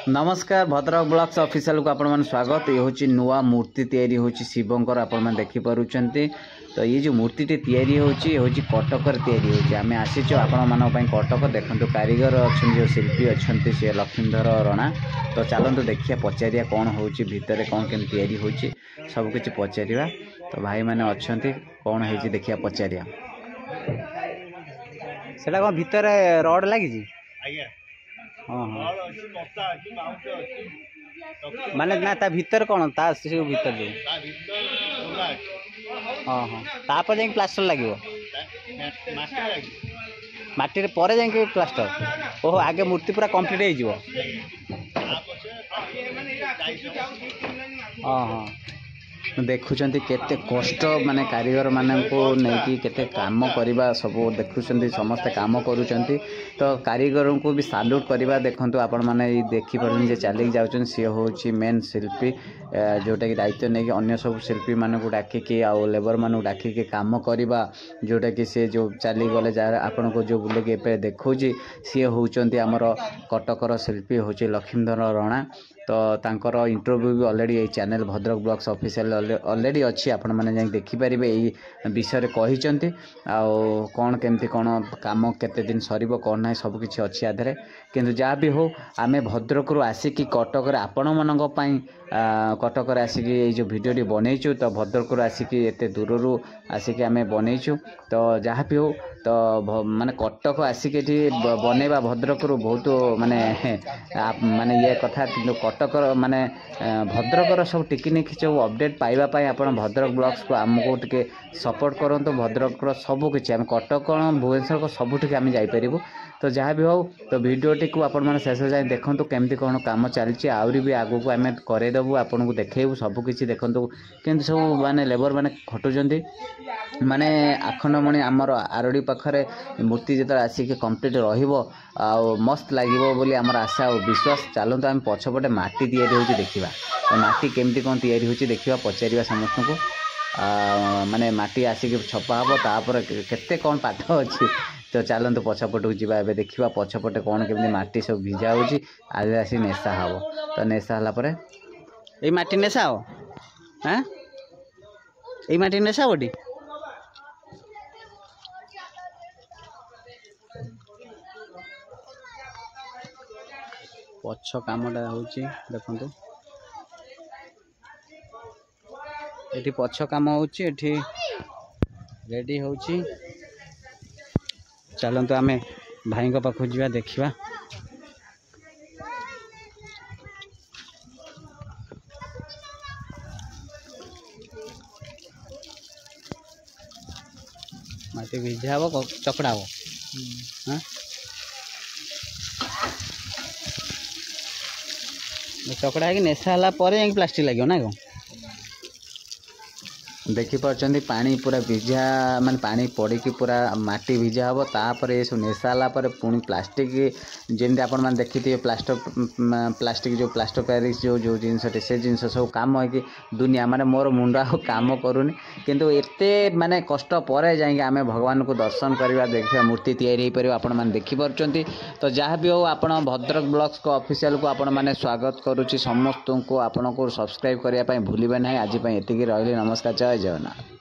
नमस्कार Bhadrak blocks official को आपण स्वागत। ये हूँ नुआ मूर्ति तैयारी होची शिवंकर आपण देखि पारुचंती। तो ये जो मूर्ति तैयारी होची हूँ कटकर तैयारी होची। आम आसीचु आपण मान कटक देखु कारीगर अच्छा जो शिल्पी अच्छा सी लक्ष्मीधर रणा। तो चलतु देखिए पचारिया कौन हो भितर कौन केम तैयारी होची सबकि पचारा। तो भाई मैंने अच्छा कौन है देखिया पचारिया सेटा कौन भितर रड लगी हाँ हाँ माने ना ता भीतर कौन ता से भीतर जो हाँ हाँ तापर जाके प्लास्टर लगे माटी रे परे जाके प्लास्टर ओहो आगे मूर्ति पूरा कंप्लीट हो हाँ हाँ देखुं केते कष्ट माने कारीगर मानू नहीं केते काम करवा सब देखुं समस्ते काम करुँच। तो कारीगर को भी साल्यूट करवा देखूँ आपण मैंने देखिपारे चलिक जाऊँ सी हूँ मेन शिल्पी जोटा कि दायित्व नहीं अन्य सब शिल्पी मानू डाकिकी आ लेबर मानू डाकिकी काम करवा जोटा कि सी जो चली गले जहाँ आपण को जो बुलेक देखा सी होती आमर कटकर शिल्पी हूँ लक्ष्मीधर रणा। तो तांकर इंटरव्यू भी ऑलरेडी ये channel Bhadrak blocks official already अच्छी आपण मैंने जाई देखि परिबे। एई विषय कहिसंती आ कोन केमती कोन काम केते दिन सरीबो कोन नै सब किछि अछि आधरे। किंतु जा भी हो आमे भद्रक रु आसिकी कटक रे आपण मानक पई कटक रे आसिकी ए जो वीडियोटी बनैछु। तो भद्रक रु आसिकी एते दूर रु आसिकी आमे बनैछु। तो जहाँ भी हो तो माने कटक आसिकी एठी बनेबा भद्रक रु बहुत माने माने ये कथा किंतु कटकर माने भद्रकर सब टेक्निक जो अपडेट पाइबा पाई आपण भद्रक ब्लॉग्स को आमको टिके सपोर्ट करंतु। भद्रकर सब किछि हम कटक भुवनेश्वर को सबुठी आम जापरू। तो जहाँ भी हो तो वीडियोटी को आपण मैंने शेष जाए देखूँ केमती कौन काम चलती आहरी भी आगू को आम करदेबू आपन को देखू सबकि देखूँ। किंतु सब माने लेबर माने खटुचंती माने आखंडमणि आमर आरडी पाखरे मूर्ति जो आसिक कंप्लीट रहिबो आ मस्त लागिबो बोली आमर आशा और विश्वास। चलतु आम पछपटे माटी तैयारी होची देखिबा। तो माटी केमती कौन तैयारी होची देखिबा पचारिबा समस्त को माने माटी आसिक छपा हबो तापर केते कौन पाठ अछि। तो चलतु पछपट को जीवा एबे देखिबा पछपटे कौन केमती माटी सब भिजा होची आज आसी नेसा हबो। तो नेसा हला परे ए माटी नेसा हो हैं ए माटी नेसा होडी पछ कामटा होची देखंतु एठी पछ काम होची एठी रेडी होची। चलतु आमे भाई को पाखु जीवा देखिबा। माटी भिजा हबो चकड़ा हबो हां चकड़ा है नेसा हला परे जाई प्लास्टिक लागो ना को देखिपारे पानी पूरा भिजा माने पानी पड़ी पूरा माटी भिजा हम तापर ये सब नेसा पर पुणी प्लास्टिक जमी आपण मैंने देखी थे प्लास्टिक जो प्लास्टर पैरिस जो जो जिनसटे से जिनस सब कम है कि दुनिया माने मोर मुंडा काम करूनी। किंतु एते माने कष्ट पर जाए आम भगवान को दर्शन करवा देखा मूर्ति तैयारी हो आपण मैंने देखिपारे। तो जहाँ भी हो आपण भद्रक ब्लॉग्स को ऑफिशियल को आपण मैंने स्वागत करुच्ची समस्त को आपण को सब्सक्राइब करने भूलिबे ना। आज एतिकी रही नमस्कार जय जगन्नाथ।